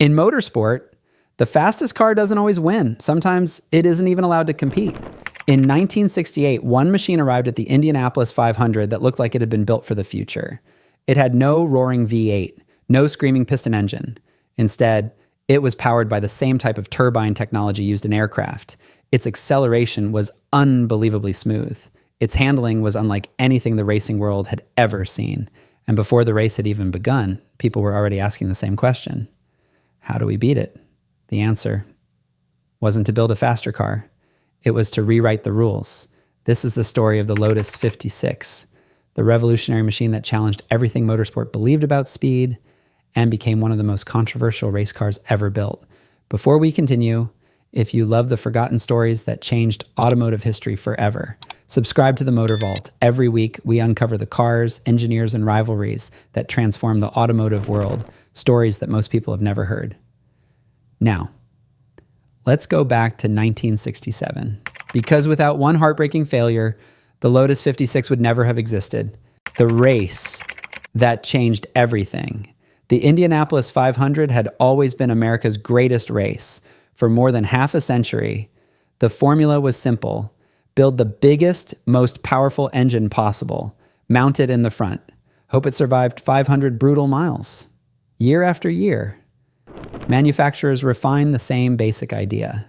In motorsport, the fastest car doesn't always win. Sometimes it isn't even allowed to compete. In 1968, one machine arrived at the Indianapolis 500 that looked like it had been built for the future. It had no roaring V8, no screaming piston engine. Instead, it was powered by the same type of turbine technology used in aircraft. Its acceleration was unbelievably smooth. Its handling was unlike anything the racing world had ever seen. And before the race had even begun, people were already asking the same question. How do we beat it? The answer wasn't to build a faster car. It was to rewrite the rules. This is the story of the Lotus 56, the revolutionary machine that challenged everything motorsport believed about speed and became one of the most controversial race cars ever built. Before we continue, if you love the forgotten stories that changed automotive history forever, subscribe to the Motor Vault. Every week, we uncover the cars, engineers, and rivalries that transform the automotive world, stories that most people have never heard. Now, let's go back to 1967, because without one heartbreaking failure, the Lotus 56 would never have existed. The race that changed everything. The Indianapolis 500 had always been America's greatest race. For more than half a century, the formula was simple. Build the biggest, most powerful engine possible, mount it in the front. Hope it survived 500 brutal miles. Year after year, manufacturers refined the same basic idea.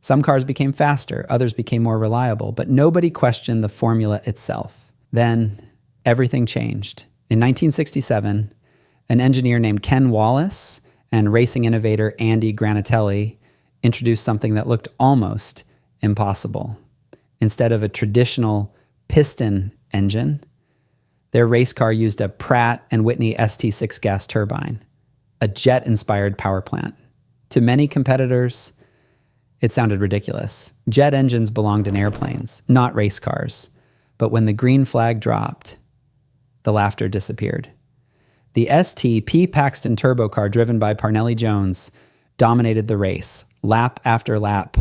Some cars became faster, others became more reliable, but nobody questioned the formula itself. Then, everything changed. In 1967, an engineer named Ken Wallace and racing innovator Andy Granatelli introduced something that looked almost impossible. Instead of a traditional piston engine, their race car used a Pratt & Whitney ST6 gas turbine, a jet-inspired power plant. To many competitors, it sounded ridiculous. Jet engines belonged in airplanes, not race cars. But when the green flag dropped, the laughter disappeared. The ST P. Paxton turbo car driven by Parnelli Jones dominated the race, lap after lap.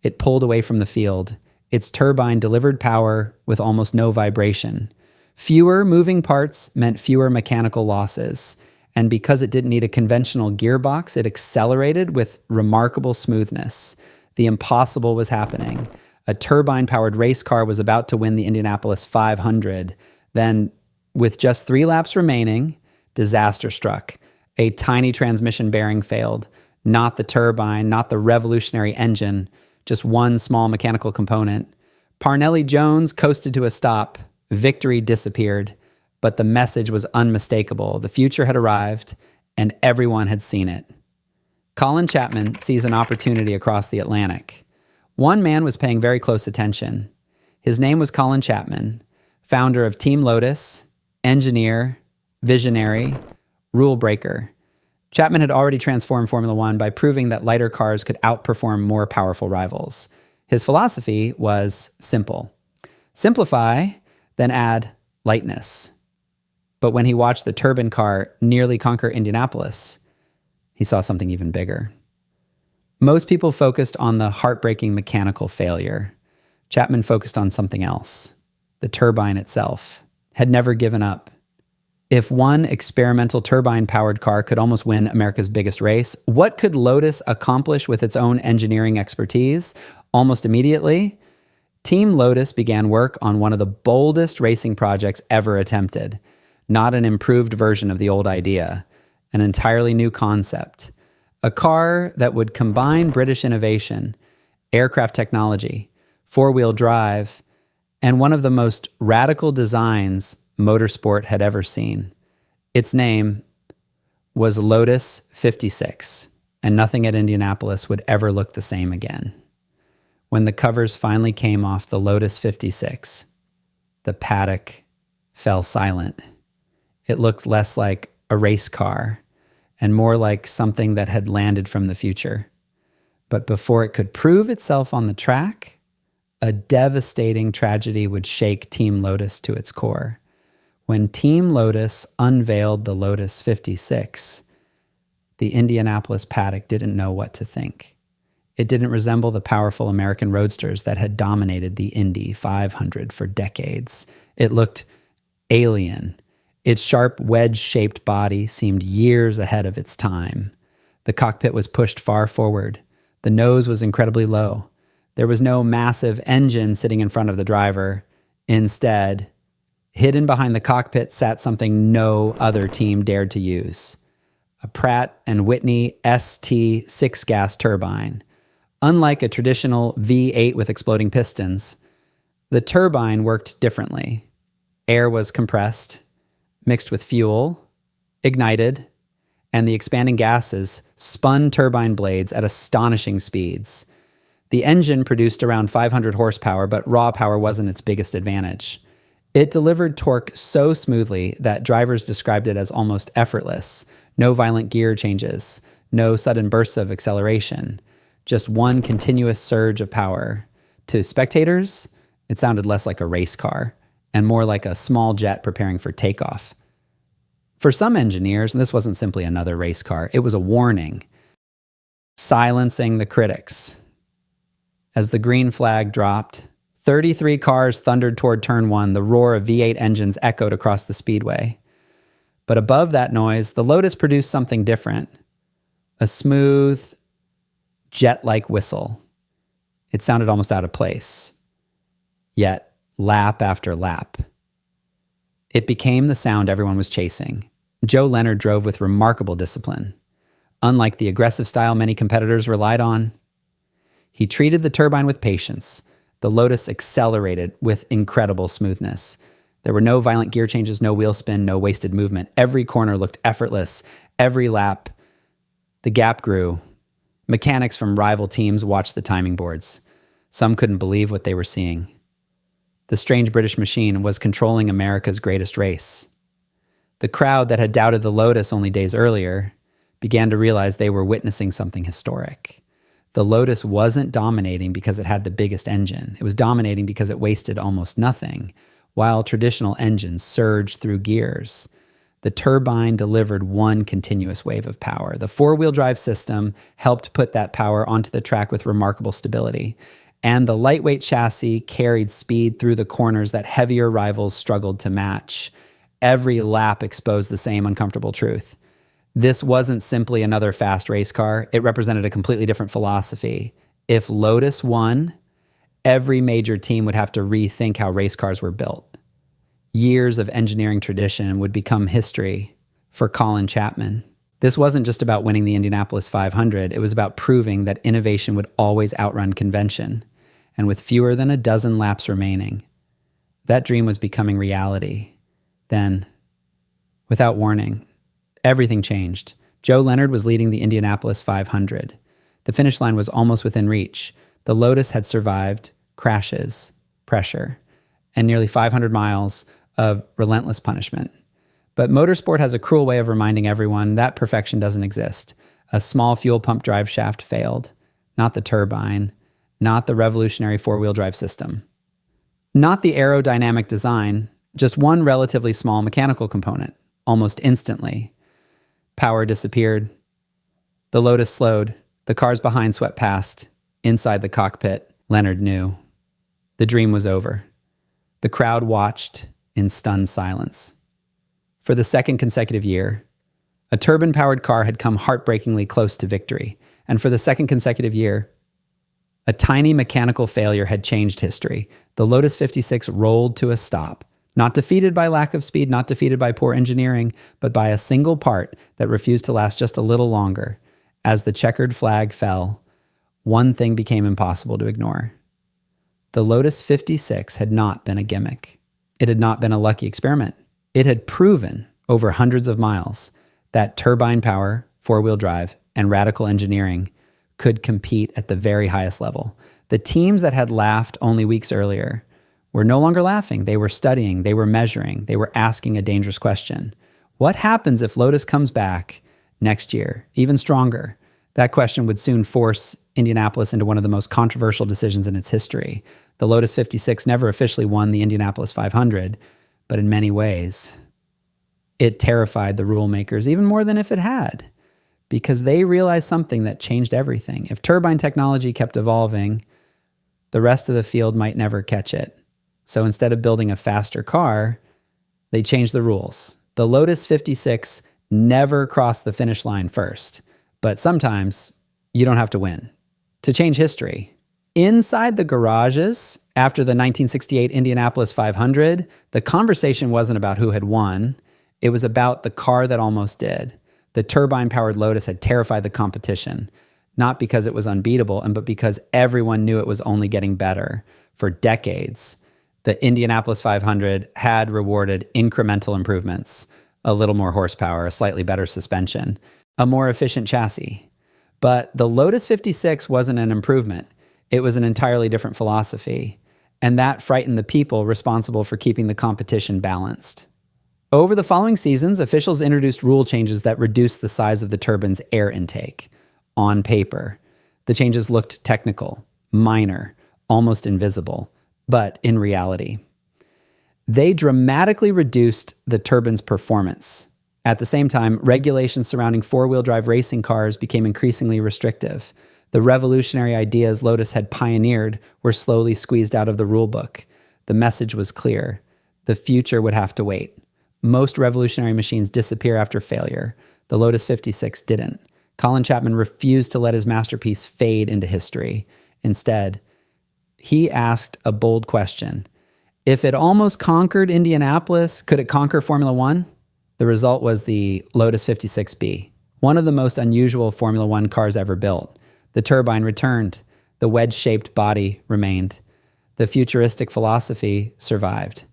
It pulled away from the field. Its turbine delivered power with almost no vibration. Fewer moving parts meant fewer mechanical losses. And because it didn't need a conventional gearbox, it accelerated with remarkable smoothness. The impossible was happening. A turbine-powered race car was about to win the Indianapolis 500. Then, with just 3 laps remaining, disaster struck. A tiny transmission bearing failed. Not the turbine, not the revolutionary engine, just one small mechanical component. Parnelli Jones coasted to a stop. Victory disappeared, but the message was unmistakable. The future had arrived, and everyone had seen it. Colin Chapman sees an opportunity across the Atlantic. One man was paying very close attention. His name was Colin Chapman, founder of Team Lotus, engineer, visionary, rule breaker. Chapman had already transformed Formula One by proving that lighter cars could outperform more powerful rivals. His philosophy was simple. Simplify, then add lightness. But when he watched the turbine car nearly conquer Indianapolis, he saw something even bigger. Most people focused on the heartbreaking mechanical failure. Chapman focused on something else. The turbine itself had never given up. If one experimental turbine-powered car could almost win America's biggest race, what could Lotus accomplish with its own engineering expertise? Almost immediately, Team Lotus began work on one of the boldest racing projects ever attempted. Not an improved version of the old idea, an entirely new concept. A car that would combine British innovation, aircraft technology, four-wheel drive, and one of the most radical designs motorsport had ever seen. Its name was Lotus 56, and nothing at Indianapolis would ever look the same again. When the covers finally came off the Lotus 56, the paddock fell silent. It looked less like a race car and more like something that had landed from the future. But before it could prove itself on the track, a devastating tragedy would shake Team Lotus to its core. When Team Lotus unveiled the Lotus 56, the Indianapolis paddock didn't know what to think. It didn't resemble the powerful American roadsters that had dominated the Indy 500 for decades. It looked alien. Its sharp wedge-shaped body seemed years ahead of its time. The The cockpit was pushed far forward. The nose was incredibly low. There was no massive engine sitting in front of the driver. Instead, hidden behind the cockpit sat something no other team dared to use: a Pratt & Whitney ST 6-gas turbine. Unlike a traditional V8 with exploding pistons, the turbine worked differently. Air was compressed, mixed with fuel, ignited, and the expanding gases spun turbine blades at astonishing speeds. The engine produced around 500 horsepower, but raw power wasn't its biggest advantage. It delivered torque so smoothly that drivers described it as almost effortless. No violent gear changes, no sudden bursts of acceleration, just one continuous surge of power. To spectators, it sounded less like a race car and more like a small jet preparing for takeoff. For some engineers, this wasn't simply another race car, it was a warning, silencing the critics. As the green flag dropped, 33 cars thundered toward turn 1. The roar of V8 engines echoed across the speedway. But above that noise, the Lotus produced something different. A smooth, jet-like whistle. It sounded almost out of place. Yet, lap after lap, it became the sound everyone was chasing. Joe Leonard drove with remarkable discipline. Unlike the aggressive style many competitors relied on, he treated the turbine with patience. The Lotus accelerated with incredible smoothness. There were no violent gear changes, no wheel spin, no wasted movement. Every corner looked effortless. Every lap, the gap grew. Mechanics from rival teams watched the timing boards. Some couldn't believe what they were seeing. The strange British machine was controlling America's greatest race. The crowd that had doubted the Lotus only days earlier began to realize they were witnessing something historic. The Lotus wasn't dominating because it had the biggest engine. It was dominating because it wasted almost nothing, while traditional engines surged through gears. The turbine delivered one continuous wave of power. The four-wheel drive system helped put that power onto the track with remarkable stability. And the lightweight chassis carried speed through the corners that heavier rivals struggled to match. Every lap exposed the same uncomfortable truth. This wasn't simply another fast race car. It represented a completely different philosophy. If Lotus won, every major team would have to rethink how race cars were built. Years of engineering tradition would become history for Colin Chapman. This wasn't just about winning the Indianapolis 500. It was about proving that innovation would always outrun convention. And with fewer than a dozen laps remaining, that dream was becoming reality. Then, without warning, everything changed. Joe Leonard was leading the Indianapolis 500. The finish line was almost within reach. The Lotus had survived crashes, pressure, and nearly 500 miles of relentless punishment. But motorsport has a cruel way of reminding everyone that perfection doesn't exist. A small fuel pump drive shaft failed, not the turbine, not the revolutionary four-wheel drive system, not the aerodynamic design, just one relatively small mechanical component. Almost instantly, power disappeared. The Lotus slowed. The cars behind swept past. Inside the cockpit, Leonard knew. The dream was over. The crowd watched in stunned silence. For the second consecutive year, a turbine-powered car had come heartbreakingly close to victory. And for the second consecutive year, a tiny mechanical failure had changed history. The Lotus 56 rolled to a stop. Not defeated by lack of speed, not defeated by poor engineering, but by a single part that refused to last just a little longer. As the checkered flag fell, one thing became impossible to ignore. The Lotus 56 had not been a gimmick. It had not been a lucky experiment. It had proven over hundreds of miles that turbine power, four-wheel drive, and radical engineering could compete at the very highest level. The teams that had laughed only weeks earlier were no longer laughing. They were studying, they were measuring, they were asking a dangerous question. What happens if Lotus comes back next year, even stronger? That question would soon force Indianapolis into one of the most controversial decisions in its history. The Lotus 56 never officially won the Indianapolis 500, but in many ways, it terrified the rule makers even more than if it had, because they realized something that changed everything. If turbine technology kept evolving, the rest of the field might never catch it. So instead of building a faster car, they changed the rules. The Lotus 56 never crossed the finish line first, But sometimes you don't have to win to change history. Inside the garages, after the 1968 Indianapolis 500, the conversation wasn't about who had won. It was about the car that almost did. The turbine-powered Lotus had terrified the competition, not because it was unbeatable, but because everyone knew it was only getting better. For decades, the Indianapolis 500 had rewarded incremental improvements, a little more horsepower, a slightly better suspension, a more efficient chassis. But the Lotus 56 wasn't an improvement. It was an entirely different philosophy, and that frightened the people responsible for keeping the competition balanced. Over the following seasons, officials introduced rule changes that reduced the size of the turbine's air intake. On paper, the changes looked technical, minor, almost invisible, but in reality, they dramatically reduced the turbine's performance. At the same time, regulations surrounding four-wheel drive racing cars became increasingly restrictive. The revolutionary ideas Lotus had pioneered were slowly squeezed out of the rulebook. The message was clear. The future would have to wait. Most revolutionary machines disappear after failure. The Lotus 56 didn't. Colin Chapman refused to let his masterpiece fade into history. Instead, he asked a bold question. If it almost conquered Indianapolis, could it conquer Formula One? The result was the Lotus 56B, one of the most unusual Formula One cars ever built. The turbine returned. The wedge-shaped body remained. The futuristic philosophy survived.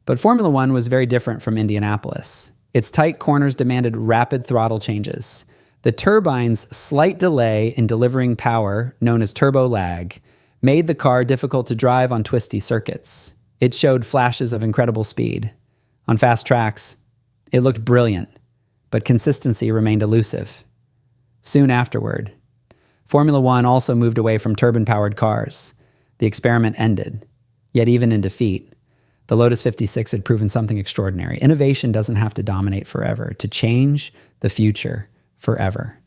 But Formula One was very different from Indianapolis. Its tight corners demanded rapid throttle changes. The turbine's slight delay in delivering power, known as turbo lag, made the car difficult to drive on twisty circuits. It showed flashes of incredible speed. On fast tracks, it looked brilliant, but consistency remained elusive. Soon afterward, Formula One also moved away from turbine-powered cars. The experiment ended. Yet even in defeat, the Lotus 56 had proven something extraordinary. Innovation doesn't have to dominate forever, to change the future forever.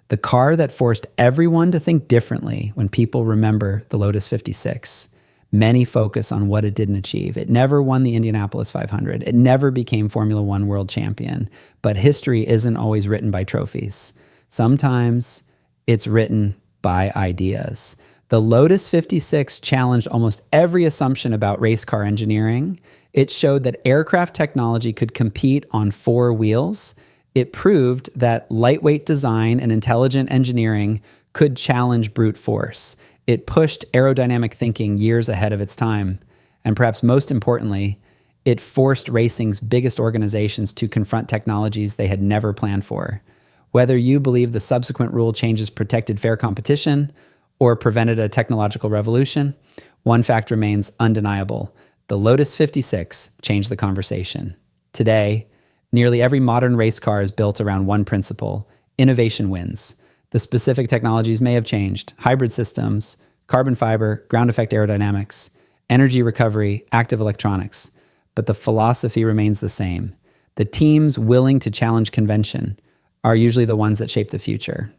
The car that forced everyone to think differently when people remember the Lotus 56. Many focus on what it didn't achieve. It never won the Indianapolis 500. It never became Formula One world champion. But history isn't always written by trophies. Sometimes it's written by ideas. The Lotus 56 challenged almost every assumption about race car engineering. It showed that aircraft technology could compete on four wheels. It proved that lightweight design and intelligent engineering could challenge brute force. It pushed aerodynamic thinking years ahead of its time. And perhaps most importantly, it forced racing's biggest organizations to confront technologies they had never planned for. Whether you believe the subsequent rule changes protected fair competition or prevented a technological revolution, one fact remains undeniable. The Lotus 56 changed the conversation. Today, nearly every modern race car is built around one principle: innovation wins. The specific technologies may have changed: hybrid systems, carbon fiber, ground effect aerodynamics, energy recovery, active electronics. But the philosophy remains the same. The teams willing to challenge convention are usually the ones that shape the future.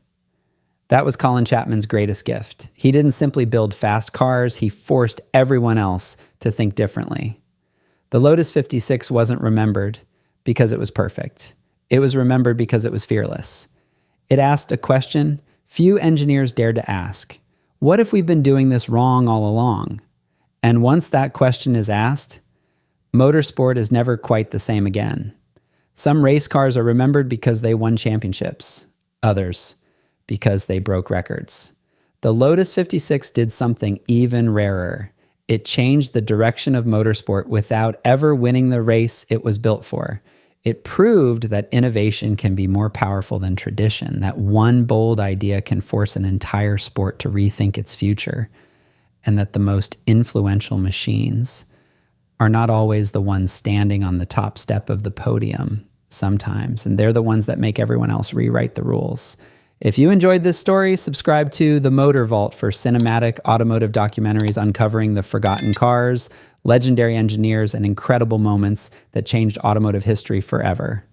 That was Colin Chapman's greatest gift. He didn't simply build fast cars, he forced everyone else to think differently. The Lotus 56 wasn't remembered because it was perfect. It was remembered because it was fearless. It asked a question few engineers dared to ask. What if we've been doing this wrong all along? And once that question is asked, motorsport is never quite the same again. Some race cars are remembered because they won championships, others because they broke records. The Lotus 56 did something even rarer. It changed the direction of motorsport without ever winning the race it was built for. It proved that innovation can be more powerful than tradition, that one bold idea can force an entire sport to rethink its future, and that the most influential machines are not always the ones standing on the top step of the podium sometimes, and they're the ones that make everyone else rewrite the rules. If you enjoyed this story, subscribe to The Motor Vault for cinematic automotive documentaries uncovering the forgotten cars, legendary engineers, and incredible moments that changed automotive history forever.